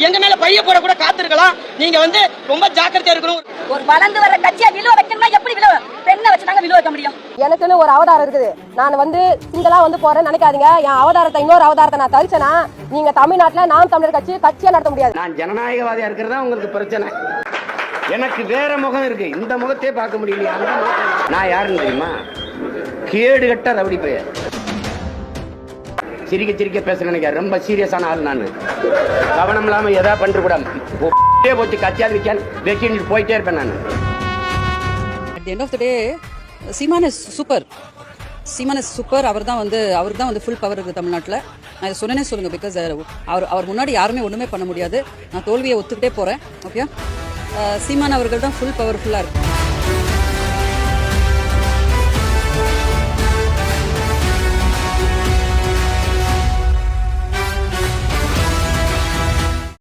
எங்க மேல பைய போட கூட காத்திருக்கலாம். நீங்க ரொம்ப ஜாக்கிரதையா இருக்கணும். ஒரு வளர்ந்து வர கட்சியா விழுவ வைக்கணும்னா எப்படி விழுவ? பெண்ணை வச்சு தாங்க விழுவ வைக்க முடியும். எனக்குன்னு ஒரு அவதாரம் இருக்குது. நான் சிங்களா போறேன்னு நினைக்காதீங்க. என் அவதாரத்தை இன்னொரு அவதாரத்தை நான் தரிச்சேனா நீங்க தமிழ்நாட்டுல நாம் தமிழர் கட்சியா நடத்த முடியாது. நான் ஜனநாயகவாதியா இருக்கிறதா உங்களுக்கு பிரச்சனை. எனக்கு வேற முகம் இருக்கு. இந்த முகத்தையே பார்க்க முடியலையா? நான் யாருன்னு தெரியுமா? கேடு கட்ட ரவுடி பெயர். சிரிக்க சிரிக்க பேச நினைக்க ரொம்ப சீரியஸான ஆள். நான் கவனம் இல்லாம எதா பண்ற கூட போச்சு கட்சியாது வைக்க போயிட்டே இருப்பேன் நான். At the end of the day, Seeman is super. அவர் தான் ஃபுல் பவர் இருக்குது தமிழ்நாட்டில். நான் இதை சொன்னேனே சொல்லுங்க. பிகாஸ் அவர் முன்னாடி யாருமே ஒன்றுமே பண்ண முடியாது. நான் தோல்வியை ஒத்துக்கிட்டே போகிறேன். ஓகே, சீமான் அவர்கள் தான் ஃபுல் பவர்ஃபுல்லாக இருக்கு.